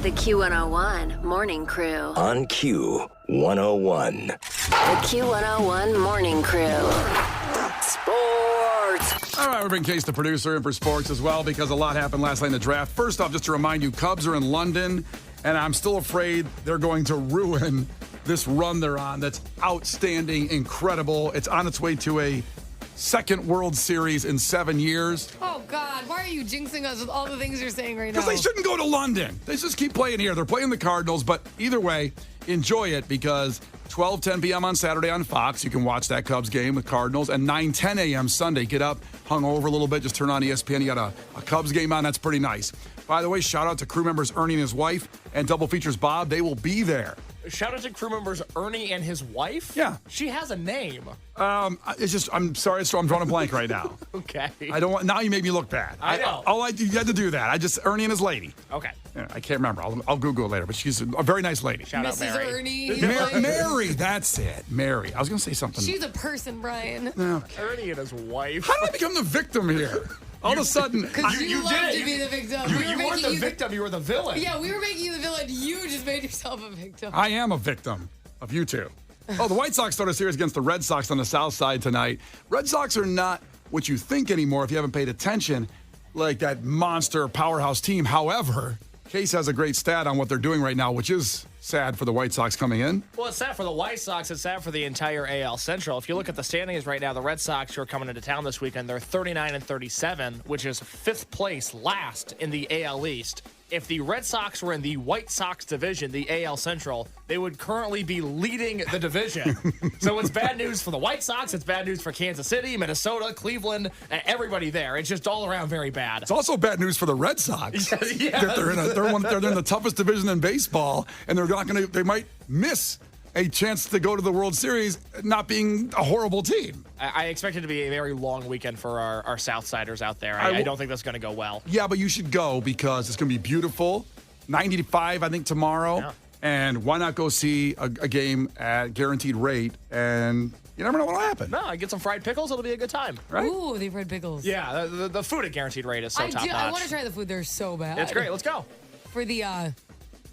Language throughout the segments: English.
The Q101 Morning Crew. On Q101. The Q101 Morning Crew. Sports. All right, we're bringing Case, the producer, in for sports as well because a lot happened last night in the draft. First off, just to remind you, Cubs are in London, and I'm still afraid they're going to ruin this run they're on. That's outstanding, incredible. It's on its way to a second World Series in 7 years. Oh, God. Why are you jinxing us with all the things you're saying right now? Because they shouldn't go to London. They just keep playing here. They're playing the Cardinals, but either way, enjoy it because 10 p.m. on Saturday on Fox, you can watch that Cubs game with Cardinals, and 10 a.m. Sunday. Get up, hung over a little bit, just turn on ESPN. You got a Cubs game on. That's pretty nice. By the way, shout out to crew members Ernie and his wife and Double Features Bob. They will be there. Shout out to crew members Ernie and his wife? Yeah. She has a name. It's just, I'm sorry, I'm drawing a blank right now. Okay. I don't want, now you made me look bad. I know. You had to do that. Ernie and his lady. Okay. Yeah, I can't remember. I'll Google it later, but she's a very nice lady. Shout out Mrs. Mary. Ernie. Mary, that's it. Mary. I was going to say something. She's a person, Brian. Okay. Ernie and his wife. How did I become the victim here? All of a sudden. Because you love did it. to be the victim. You weren't the victim, you were the villain. Yeah, we were making you the villain. You just made yourself a victim. I am a victim of you two. Oh, the White Sox start a series against the Red Sox on the South Side tonight. Red Sox are not what you think anymore if you haven't paid attention, like that monster powerhouse team. However, Case has a great stat on what they're doing right now, which is sad for the White Sox coming in. Well, it's sad for the White Sox. It's sad for the entire AL Central. If you look at the standings right now, the Red Sox who are coming into town this weekend, they're 39-37, which is fifth place last in the AL East. If the Red Sox were in the White Sox division, the AL Central, they would currently be leading the division. So it's bad news for the White Sox. It's bad news for Kansas City, Minnesota, Cleveland, everybody there. It's just all around very bad. It's also bad news for the Red Sox. Yes. They're in the toughest division in baseball, and they might miss a chance to go to the World Series, not being a horrible team. I expect it to be a very long weekend for our Southsiders out there. I don't think that's going to go well. Yeah, but you should go because it's going to be beautiful. 95, I think, tomorrow. Yeah. And why not go see a game at guaranteed rate? And you never know what will happen. No, I get some fried pickles. It'll be a good time. Right? Ooh, they've fried pickles. Yeah, the food at guaranteed rate is so top notch. I want to try the food. They're so bad. It's great. Let's go. For the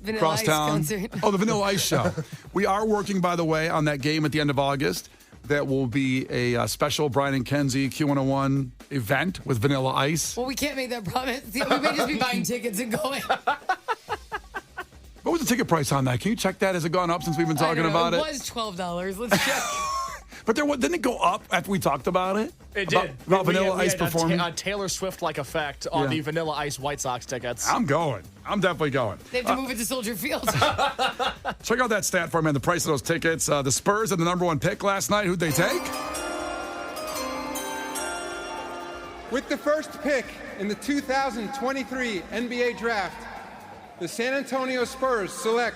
Vanilla Ice Crosstown. concert. Oh, the Vanilla Ice show. We are working, by the way, on that game at the end of August. That will be a special Brian and Kenzie Q101 event with Vanilla Ice. Well, we can't make that promise. Yeah, we may just be buying tickets and going. What was the ticket price on that? Can you check that? Has it gone up since we've been talking about it? It was $12. Let's check. But didn't it go up after we talked about it? It did. About Vanilla we Ice had performing? a Taylor Swift-like effect on the Vanilla Ice White Sox tickets. I'm going. I'm definitely going. They have to move it to Soldier Field. Check out that stat for me, man. The price of those tickets. The Spurs had the number one pick last night. Who'd they take? With the first pick in the 2023 NBA Draft, the San Antonio Spurs select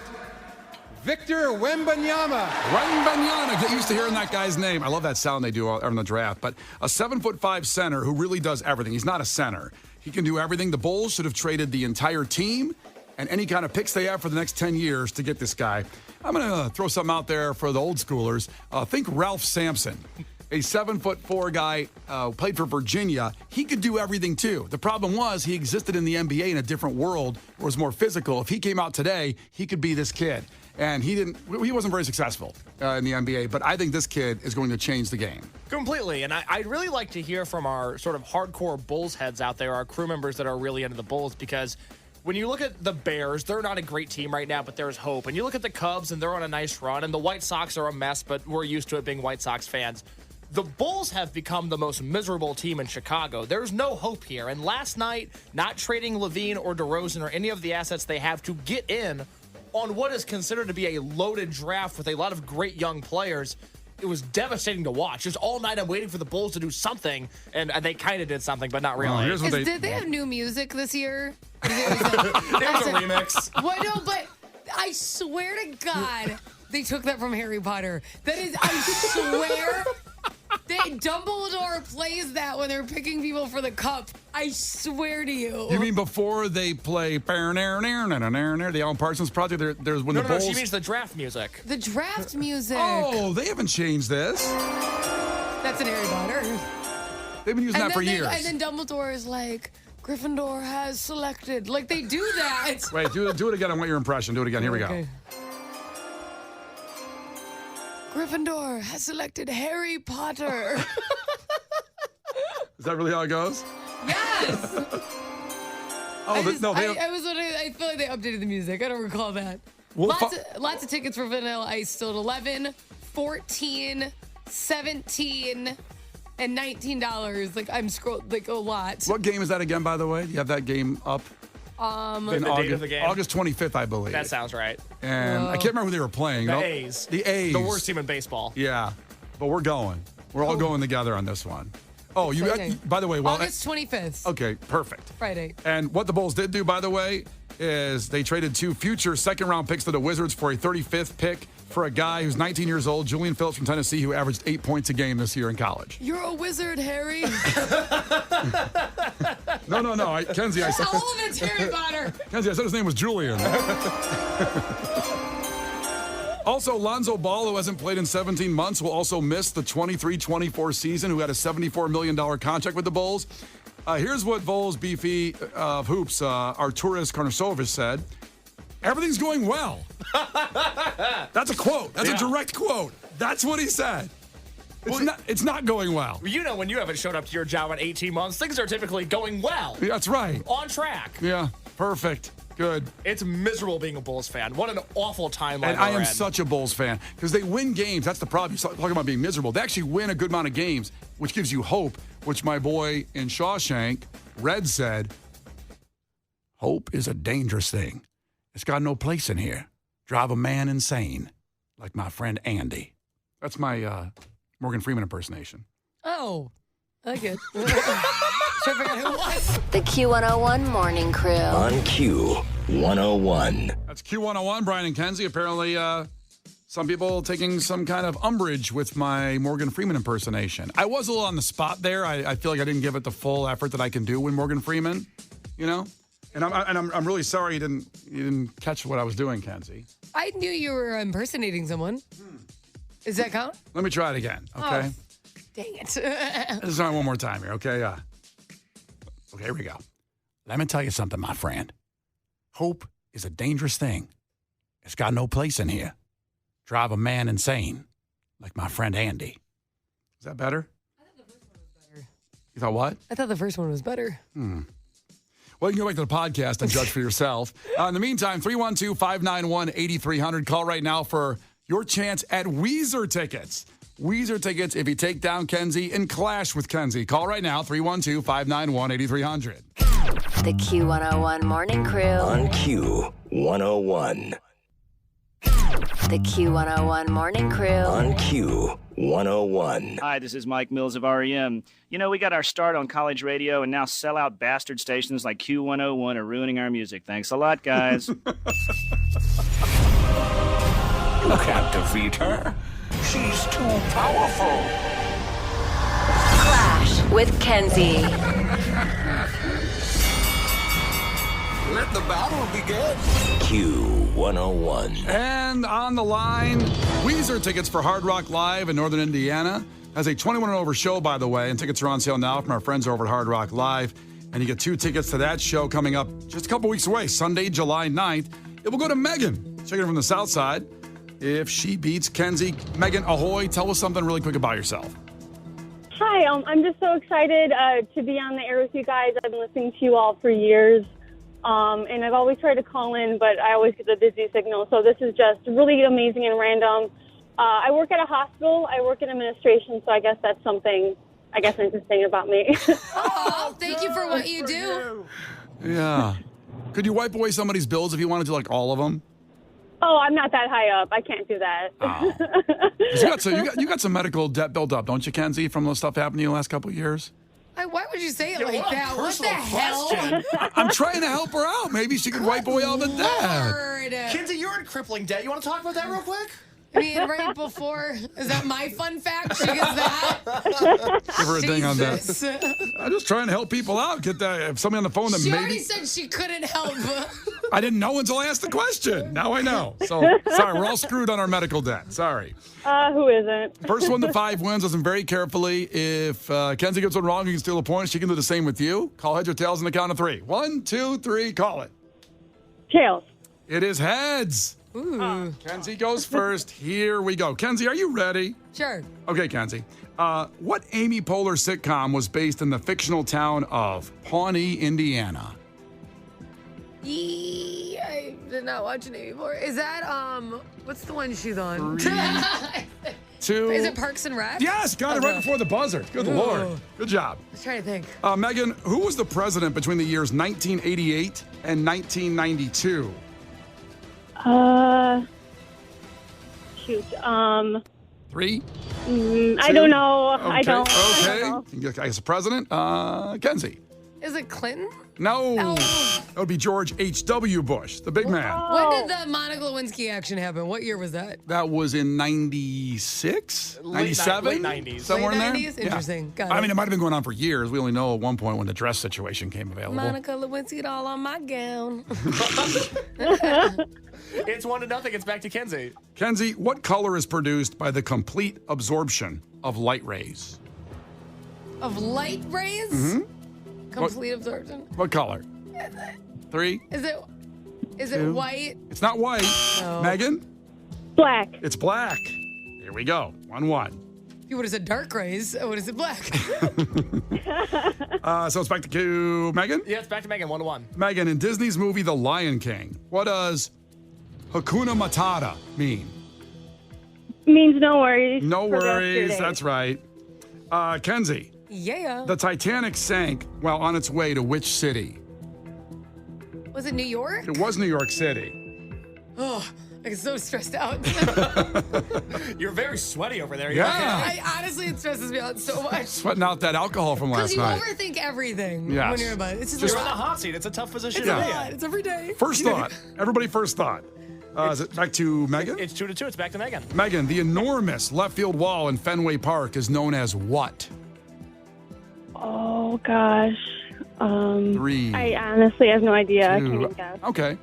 Victor Wembanyama. Wembanyama. Get used to hearing that guy's name. I love that sound they do in the draft. But a 7'5" center who really does everything. He's not a center. He can do everything. The Bulls should have traded the entire team and any kind of picks they have for the next 10 years to get this guy. I'm going to throw something out there for the old schoolers. Think Ralph Sampson. A 7'4" guy, played for Virginia. He could do everything too. The problem was he existed in the NBA in a different world where it was more physical. If he came out today, he could be this kid. And he wasn't very successful in the NBA, but I think this kid is going to change the game. Completely. And I'd really like to hear from our sort of hardcore Bulls heads out there, our crew members that are really into the Bulls, because when you look at the Bears, they're not a great team right now, but there's hope. And you look at the Cubs, and they're on a nice run. And the White Sox are a mess, but we're used to it being White Sox fans. The Bulls have become the most miserable team in Chicago. There's no hope here. And last night, not trading Levine or DeRozan or any of the assets they have to get in on what is considered to be a loaded draft with a lot of great young players, it was devastating to watch. Just all night I'm waiting for the Bulls to do something, and they kind of did something, but not really. Did they have new music this year? It was a remix. What? No, but I swear to God, they took that from Harry Potter. That is, I swear, Dumbledore plays that when they're picking people for the cup. I swear to you. You mean before they play the Alan Parsons Project? There's when the Bulls. No, she means the draft music. The draft music. Oh, they haven't changed this. That's an Harry Potter. They've been using that for years. And then Dumbledore is like, Gryffindor has selected. Like, they do that. Wait, do it again. I want your impression. Do it again. Here we go. Okay. Gryffindor has selected Harry Potter. Is that really how it goes? Yes. Oh, I feel like they updated the music. I don't recall that. Well, Lots of tickets for Vanilla Ice still at 11, 14, 17, and $19. Like, I'm scrolling, like, a lot. What game is that again, by the way? Do you have that game up? The date of the game? August 25th, I believe. That sounds right. And I can't remember who they were playing. The A's. The A's. The worst team in baseball. Yeah. But we're going. We're all going together on this one. Oh, you got, by the way, August 25th. Okay, perfect. Friday. And what the Bulls did do, by the way, is they traded 2 future second-round picks to the Wizards for a 35th pick for a guy who's 19 years old, Julian Phillips from Tennessee, who averaged 8 points a game this year in college. You're a wizard, Harry. No. Kenzie, I said... All of it's Harry Potter. Kenzie, I said his name was Julian. Also, Lonzo Ball, who hasn't played in 17 months, will also miss the 23-24 season, who had a $74 million contract with the Bulls. Here's what Bulls beefy of hoops, Arturas Karnasovich said. Everything's going well. That's a quote. That's a direct quote. That's what he said. It's not going well. You know, when you haven't showed up to your job in 18 months, things are typically going well. Yeah, that's right. On track. Yeah, perfect. Good. It's miserable being a Bulls fan. What an awful timeline. And I am such a Bulls fan because they win games. That's the problem. You're talking about being miserable. They actually win a good amount of games, which gives you hope, which my boy in Shawshank, Red, said, hope is a dangerous thing. It's got no place in here. Drive a man insane, like my friend Andy. That's my Morgan Freeman impersonation. Oh, I like it. Should I figure out who it was? The Q101 Morning Crew. On Q101. That's Q101, Brian and Kenzie. Apparently, some people taking some kind of umbrage with my Morgan Freeman impersonation. I was a little on the spot there. I feel like I didn't give it the full effort that I can do with Morgan Freeman, you know? And I'm really sorry you didn't catch what I was doing, Kenzie. I knew you were impersonating someone. Does that count? Let me try it again, okay? Oh, dang it. Let's try it one more time here, okay? Okay, here we go. Let me tell you something, my friend. Hope is a dangerous thing. It's got no place in here. Drive a man insane, like my friend Andy. Is that better? I thought the first one was better. You thought what? I thought the first one was better. Well, you can go back to the podcast and judge for yourself. In the meantime, 312-591-8300. Call right now for your chance at Weezer tickets. Weezer tickets if you take down Kenzie and clash with Kenzie. Call right now, 312-591-8300. The Q101 Morning Crew. On Q101. The Q101 Morning Crew. On Q101. Hi, this is Mike Mills of REM. You know, we got our start on college radio, and now sellout bastard stations like Q101 are ruining our music. Thanks a lot, guys. You can't defeat her. She's too powerful. Clash with Kenzie. Let the battle begin. Q101. And on the line, Weezer tickets for Hard Rock Live in Northern Indiana. Has a 21 and over show, by the way, and tickets are on sale now from our friends over at Hard Rock Live. And you get 2 tickets to that show coming up just a couple weeks away, Sunday, July 9th. It will go to Megan, checking in from the South Side. If she beats Kenzie, Megan, ahoy, tell us something really quick about yourself. Hi, I'm just so excited to be on the air with you guys. I've been listening to you all for years, and I've always tried to call in, but I always get the busy signal. So this is just really amazing and random. I work at a hospital. I work in administration, so I guess that's something, interesting about me. Oh, thank you for what you do. Yeah. Could you wipe away somebody's bills if you wanted to, like all of them? Oh, I'm not that high up. I can't do that. Oh. You got some medical debt built up, don't you, Kenzie, from the stuff happening in the last couple of years? Why would you say it like what a that? What the personal hell? question. I'm trying to help her out. Maybe she could wipe away all the debt. Lord. Kenzie, you're in crippling debt. You want to talk about that real quick? I mean, right before, is that my fun fact? She gets that? Give her a ding on that. Jesus. I'm just trying to help people out. Get that. If somebody on the phone that She maybe already said she couldn't help. I didn't know until I asked the question. Now I know. So sorry, we're all screwed on our medical debt. Sorry. Who isn't? First one to 5 wins. Listen very carefully. If Kenzie gets one wrong, you can steal a point. She can do the same with you. Call heads or tails on the count of 3. 1, 2, 3. Call it. Tails. It is heads. Ooh. Kenzie goes first. Here we go. Kenzie, are you ready? Sure. Okay, Kenzie. What Amy Poehler sitcom was based in the fictional town of Pawnee, Indiana? I did not watch it before. Is that, what's the one she's on? 3, 2. Is it Parks and Rec? Yes, got it right before the buzzer. Good Lord. Good job. I was trying to think. Megan, who was the president between the years 1988 and 1992? Shoot. 3. I don't know. Okay. I don't. Okay. I guess the president. Kenzie. Is it Clinton? No. Oh. That would be George H.W. Bush, the big man. Oh. When did the Monica Lewinsky action happen? What year was that? That was in 96? 97? Late 90s. Somewhere Late in there? 90s? Interesting. Got I it. mean, it might have been going on for years. We only know at one point when the dress situation came available. Monica Lewinsky all on my gown. It's 1-0. It's back to Kenzie. Kenzie, what color is produced by the complete absorption of light rays? Of light rays? Mm-hmm. Complete absorption. What color? 3. Is it Two. white? It's not white. No. Megan? Black. It's black. Here we go. 1-1. You would have said dark rays. I would have said black. So it's back to Megan? Yeah, it's back to Megan. 1-1. Megan, in Disney's movie The Lion King, what does Hakuna Matata mean? Means no worries. No for the rest of your worries. day. That's right. Kenzie, Yeah. the Titanic sank while on its way to which city? Was it New York? It was New York City. Oh, I'm so stressed out. You're very sweaty over there. Yeah. Honestly, it stresses me out so much. Sweating out that alcohol from Because last you night. overthink everything Yes. when you're about it. It's just You're like, on the hot seat. It's a tough position it's to a be lot. in. It's every day. First thought. Everybody first thought. Is it back to Megan? It's 2-2. It's back to Megan. Megan, the enormous left field wall in Fenway Park is known as what? Oh gosh. 3. I honestly have no idea. I can't 2. even guess. Okay.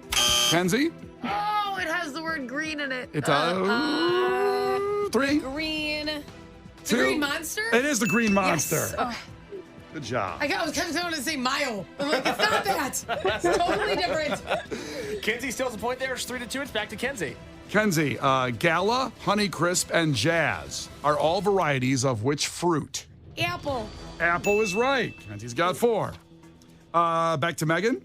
Kenzie? Oh, it has the word green in it. It does. 3. Green. The 2. green monster? It is the Green Monster. Yes. Oh, Good job. I was kind of telling to say Mile. I'm like, it's not that. It's totally different. Kenzie steals a point there. It's 3-2. It's back to Kenzie. Kenzie, Gala, Honeycrisp, and Jazz are all varieties of which fruit? Apple. Apple is right. Kenzie's got 4. Back to Megan.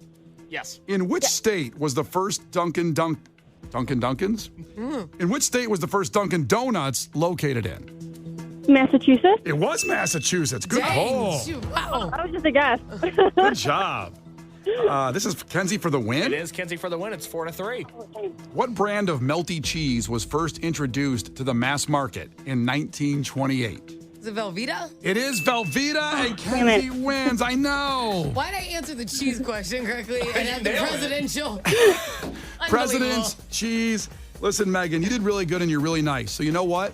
Yes. In which state was the first Dunkin' Donuts? In which state was the first Dunkin' Donuts located in? Massachusetts. It was Massachusetts. Good Dang. call. Shoot, wow. That was just a guess. Good job. This is Kenzie for the win. It is Kenzie for the win. It's 4-3. What brand of melty cheese was first introduced to the mass market in 1928? Is it Velveeta? It is Velveeta, and damn it. Kenzie wins. I know. Why'd I answer the cheese question correctly and have the nailed it. presidential? President's Unbelievable. cheese. Listen, Megan, you did really good and you're really nice. So you know what?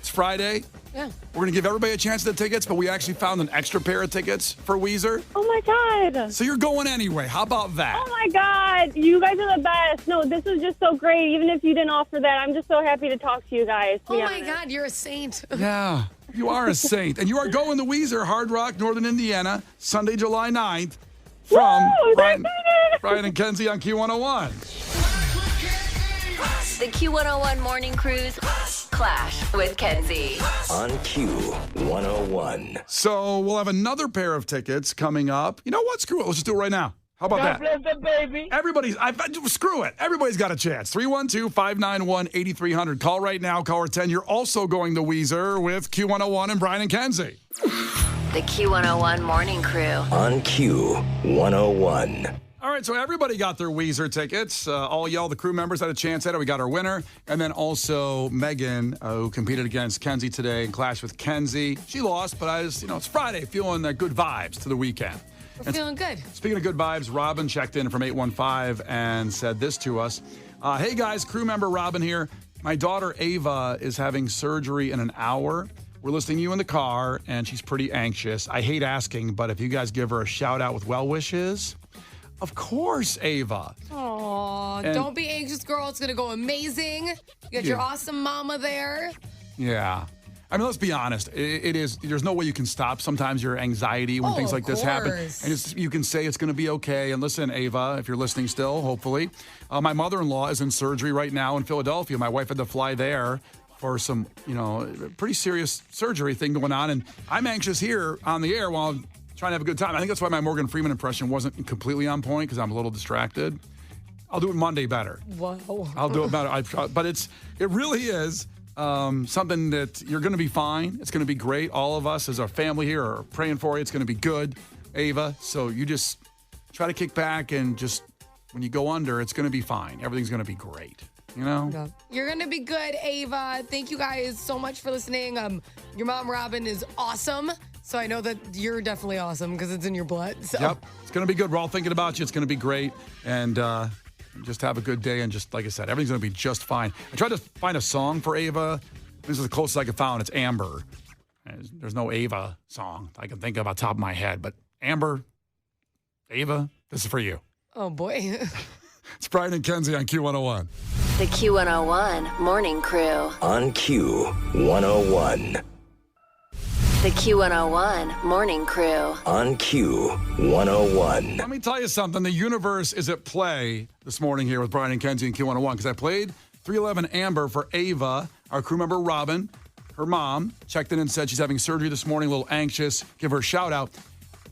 It's Friday. Yeah. We're going to give everybody a chance at the tickets, but we actually found an extra pair of tickets for Weezer. Oh my God. So you're going anyway. How about that? Oh my God. You guys are the best. No, this is just so great. Even if you didn't offer that, I'm just so happy to talk to you guys. to Oh be my honest. God, you're a saint. Yeah, you are a saint. And you are going to Weezer, Hard Rock, Northern Indiana, Sunday, July 9th from Woo, Brian, that's it. Brian and Kenzie on Q101. The Q101 Morning Crew's Clash with Kenzie. On Q101. So we'll have another pair of tickets coming up. You know what? Screw it. Let's just do it right now. How about that? Screw it. Everybody's got a chance. 312-591-8300. Call right now. Caller 10. You're also going to Weezer with Q101 and Brian and Kenzie. The Q101 Morning Crew. On Q101. All right, so everybody got their Weezer tickets. All y'all, the crew members, had a chance at it. We got our winner. And then also Megan, who competed against Kenzie today and clashed with Kenzie. She lost, but it's Friday, feeling good vibes to the weekend. We're feeling good. Speaking of good vibes, Robin checked in from 815 and said this to us. Hey, guys, crew member Robin here. My daughter Ava is having surgery in an hour. We're listening to you in the car, and she's pretty anxious. I hate asking, but if you guys give her a shout out with well wishes, of course, Ava. Aw, don't be anxious, girl. It's going to go amazing. You got your awesome mama there. Yeah. I mean, let's be honest. It is. There's no way you can stop sometimes your anxiety when things like this happen. And you can say it's going to be okay. And listen, Ava, if you're listening still, hopefully. My mother-in-law is in surgery right now in Philadelphia. My wife had to fly there for some, pretty serious surgery thing going on. And I'm anxious here on the air while I'm trying to have a good time. I think that's why my Morgan Freeman impression wasn't completely on point, because I'm a little distracted. I'll do it Monday better. Whoa. I'll do it better. But it really is something that you're going to be fine. It's going to be great. All of us as our family here are praying for you. It's going to be good, Ava. So you just try to kick back and just, when you go under, it's going to be fine. Everything's going to be great. You're going to be good, Ava. Thank you guys so much for listening. Your mom, Robin, is awesome. So I know that you're definitely awesome because it's in your blood. So. Yep. It's going to be good. We're all thinking about you. It's going to be great. And just have a good day. And just like I said, everything's going to be just fine. I tried to find a song for Ava. This is the closest I could find. It's Amber. There's no Ava song I can think of on top of my head. But Amber, Ava, this is for you. Oh, boy. It's Brian and Kenzie on Q101. The Q101 Morning Crew. On Q101. The Q101 Morning Crew. On Q101. Let me tell you something. The universe is at play this morning here with Brian and Kenzie and Q101, because I played 311 Amber for Ava, our crew member Robin. Her mom checked in and said she's having surgery this morning, a little anxious. Give her a shout out.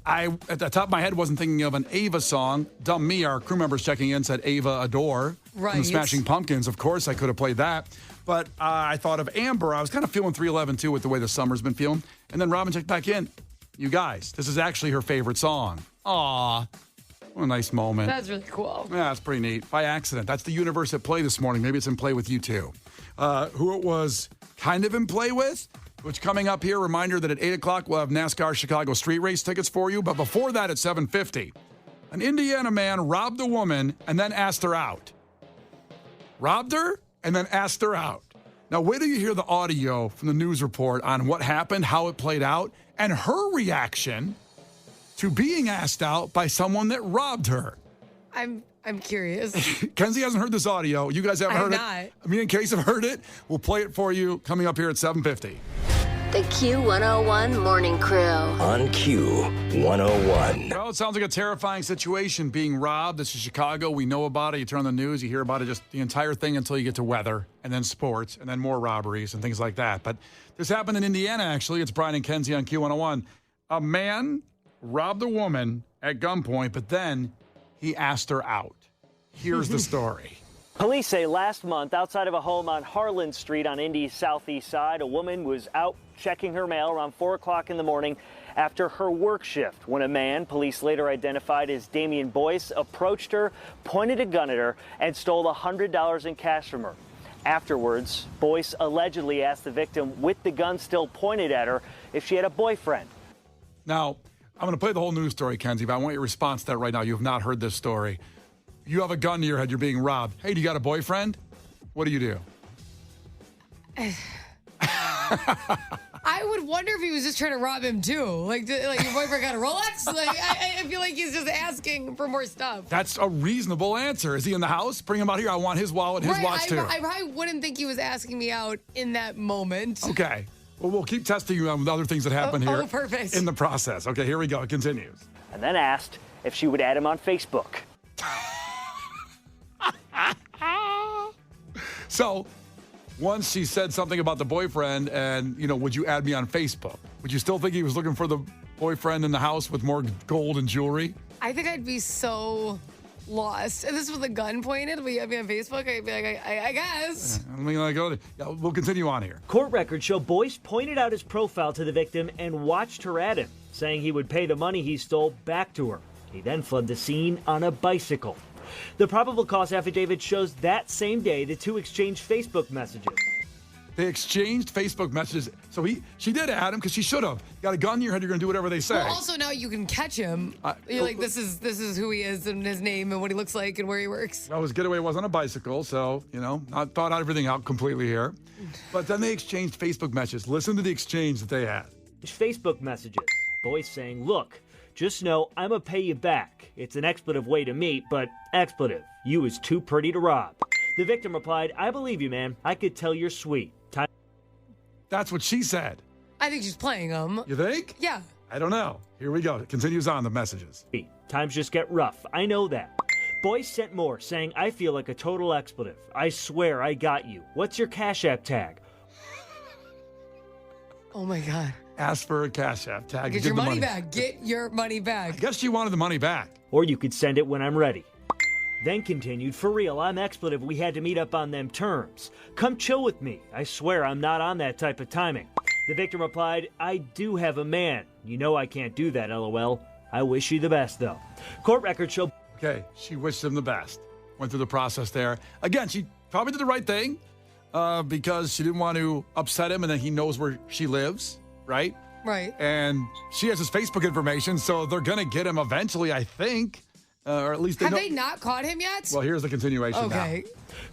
I, at the top of my head, wasn't thinking of an Ava song. Dumb me, our crew members checking in said Ava Adore from the Smashing Pumpkins. Of course, I could have played that. But I thought of Amber. I was kind of feeling 311, too, with the way the summer's been feeling. And then Robin checked back in. You guys, this is actually her favorite song. Aw, what a nice moment. That's really cool. Yeah, that's pretty neat. By accident. That's the universe at play this morning. Maybe it's in play with you, too. Who it was kind of in play with, which coming up here, reminder that at 8 o'clock, we'll have NASCAR Chicago Street Race tickets for you. But before that, at 7:50, an Indiana man robbed a woman and then asked her out. Robbed her and then asked her out. Now, wait till you hear the audio from the news report on what happened, how it played out, and her reaction to being asked out by someone that robbed her. I'm curious. Kenzie hasn't heard this audio. You guys haven't heard it? Not. Me and Case have heard it. We'll play it for you coming up here at 7:50. The Q101 Morning Crew. On Q101. Well, it sounds like a terrifying situation, being robbed. This is Chicago. We know about it. You turn on the news, you hear about it, just the entire thing until you get to weather, and then sports, and then more robberies and things like that. But this happened in Indiana, actually. It's Brian and Kenzie on Q101. A man robbed a woman at gunpoint, but then he asked her out. Here's the story. Police say last month, outside of a home on Harlan Street on Indy's southeast side, a woman was out checking her mail around 4 o'clock in the morning after her work shift when a man, police later identified as Damian Boyce, approached her, pointed a gun at her, and stole $100 in cash from her. Afterwards, Boyce allegedly asked the victim, with the gun still pointed at her, if she had a boyfriend. Now, I'm going to play the whole news story, Kenzie, but I want your response to that right now. You have not heard this story. You have a gun to your head. You're being robbed. Hey, do you got a boyfriend? What do you do? I would wonder if he was just trying to rob him, too. Like your boyfriend got a Rolex? I feel like he's just asking for more stuff. That's a reasonable answer. Is he in the house? Bring him out here. I want his wallet, his watch, too. I probably wouldn't think he was asking me out in that moment. Okay. Well, we'll keep testing you on the other things that happen here perfect. in the process. Okay, here we go. It continues. And then asked if she would add him on Facebook. So, once she said something about the boyfriend and, would you add me on Facebook? Would you still think he was looking for the boyfriend in the house with more gold and jewelry? I think I'd be so lost. And this was a gun pointed. Will you add me on Facebook? I'd be like, I guess. We'll continue on here. Court records show Boyce pointed out his profile to the victim and watched her at him, saying he would pay the money he stole back to her. He then fled the scene on a bicycle. The probable cause affidavit shows that same day the two exchanged Facebook messages. They exchanged Facebook messages. So she did add him because she should have. You got a gun in your head, you're going to do whatever they say. Well, also now you can catch him. You're like, this is who he is and his name and what he looks like and where he works. Well, his getaway was on a bicycle, so, not thought out everything out completely here. But then they exchanged Facebook messages. Listen to the exchange that they had. Facebook messages. Boys saying, look, just know I'm going to pay you back. It's an expletive way to meet, but expletive. You is too pretty to rob. The victim replied, I believe you, man. I could tell you're sweet. That's what she said. I think she's playing him. You think? Yeah. I don't know. Here we go. It continues on the messages. Times just get rough. I know that. Boys sent more, saying, I feel like a total expletive. I swear I got you. What's your Cash App tag? Oh, my God. Ask for a Cash App tag. Get your money back. Get your money back. I guess she wanted the money back. Or you could send it when I'm ready. Then continued, for real, I'm expletive. We had to meet up on them terms. Come chill with me. I swear I'm not on that type of timing. The victim replied, I do have a man. You know I can't do that, LOL. I wish you the best, though. Court records show... Okay, she wished him the best. Went through the process there. Again, she probably did the right thing because she didn't want to upset him, and then he knows where she lives, right? Right. And she has his Facebook information, so they're going to get him eventually, I think. Or at least Have they not caught him yet? Well, here's the continuation now.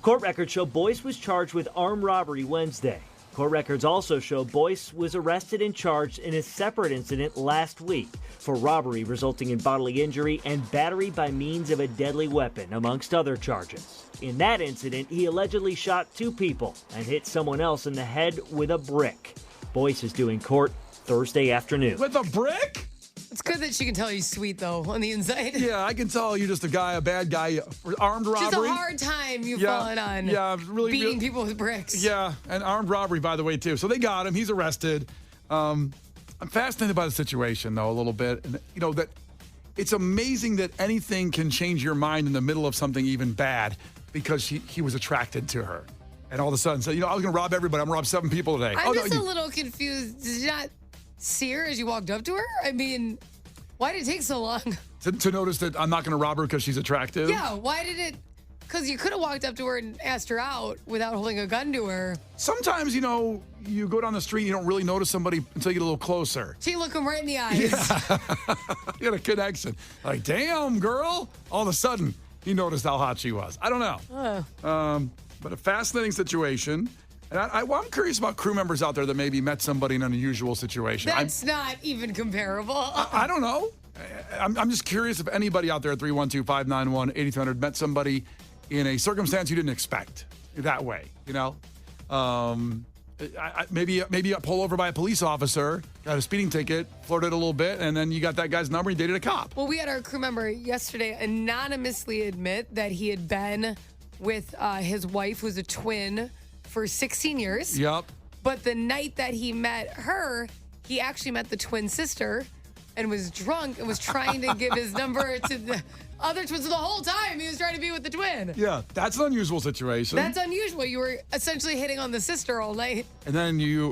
Court records show Boyce was charged with armed robbery Wednesday. Court records also show Boyce was arrested and charged in a separate incident last week for robbery resulting in bodily injury and battery by means of a deadly weapon, amongst other charges. In that incident, he allegedly shot 2 people and hit someone else in the head with a brick. Boyce is due in court Thursday afternoon. With a brick? It's good that she can tell he's sweet, though, on the inside. Yeah, I can tell you're just a bad guy for armed robbery. Just a hard time you've fallen on. Yeah, really. Beating people with bricks. Yeah, and armed robbery, by the way, too. So they got him. He's arrested. I'm fascinated by the situation, though, a little bit. And, that it's amazing that anything can change your mind in the middle of something even bad because he was attracted to her. And all of a sudden, said, I was going to rob everybody. I'm going to rob 7 people today. I'm just a little confused. Did you not see her as you walked up to her? I mean, why did it take so long? To notice that I'm not going to rob her because she's attractive? Yeah, why did it? Because you could have walked up to her and asked her out without holding a gun to her. Sometimes, you go down the street, you don't really notice somebody until you get a little closer. She look them right in the eyes. Yeah. You got a connection. Like, damn, girl. All of a sudden, he noticed how hot she was. I don't know. But a fascinating situation. And I'm curious about crew members out there that maybe met somebody in an unusual situation. That's not even comparable. I don't know. I'm just curious if anybody out there at 312-591-8200 met somebody in a circumstance you didn't expect that way, maybe a pull over by a police officer, got a speeding ticket, flirted a little bit, and then you got that guy's number and you dated a cop. Well, we had our crew member yesterday anonymously admit that he had been with his wife, who's a twin, for 16 years. Yep. But the night that he met her, he actually met the twin sister and was drunk and was trying to give his number to the other twins. So the whole time he was trying to be with the twin. Yeah, that's an unusual situation. That's unusual. You were essentially hitting on the sister all night. And then he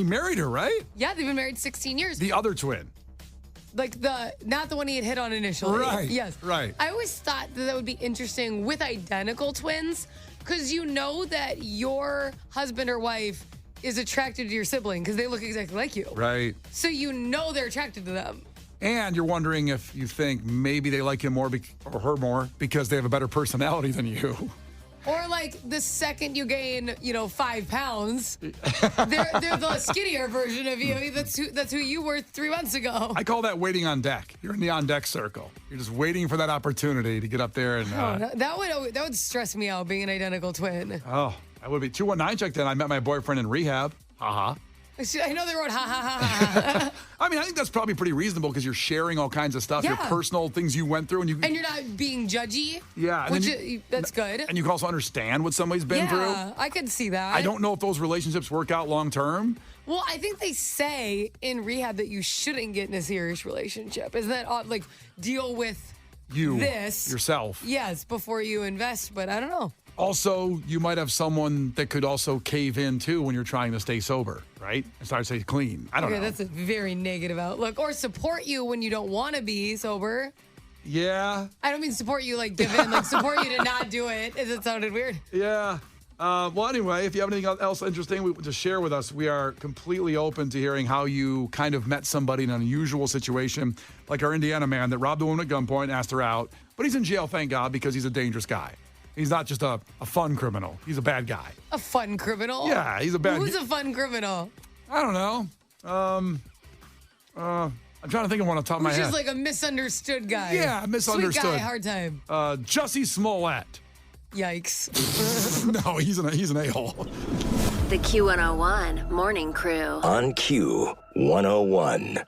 married her, right? Yeah, they've been married 16 years. The other twin. Like not the one he had hit on initially. Right. Yes. Right. I always thought that would be interesting with identical twins because you know that your husband or wife is attracted to your sibling because they look exactly like you. Right. So you know they're attracted to them. And you're wondering if you think maybe they like him more or her more because they have a better personality than you. Or like the second you gain, 5 pounds, they're the skinnier version of you. That's who you were 3 months ago. I call that waiting on deck. You're in the on deck circle. You're just waiting for that opportunity to get up there and. That would stress me out being an identical twin. Oh, that would be 219 checked in. I met my boyfriend in rehab. Haha. I know they wrote ha ha ha ha. I mean, I think that's probably pretty reasonable because you're sharing all kinds of stuff, your personal things you went through, and you're not being judgy. Yeah, that's good. And you can also understand what somebody's been through. Yeah, I could see that. I don't know if those relationships work out long term. Well, I think they say in rehab that you shouldn't get in a serious relationship. Isn't that odd? Like deal with this yourself. Yes, before you invest. But I don't know. Also, you might have someone that could also cave in, too, when you're trying to stay sober, right? And start to stay clean. I don't know. That's a very negative outlook. Or support you when you don't want to be sober. Yeah. I don't mean support you like give in, like support you to not do it. It sounded weird. Yeah. Well, anyway, if you have anything else interesting to share with us, we are completely open to hearing how you kind of met somebody in an unusual situation, like our Indiana man that robbed a woman at gunpoint, asked her out. But he's in jail, thank God, because he's a dangerous guy. He's not just a fun criminal. He's a bad guy. A fun criminal? Yeah, he's a bad guy. Who's a fun criminal? I don't know. I'm trying to think of one on top of my Who's head. just like a misunderstood guy. Yeah, misunderstood. Sweet guy, hard time. Jussie Smollett. Yikes. No, he's an a-hole. The Q101 Morning Crew. On Q101.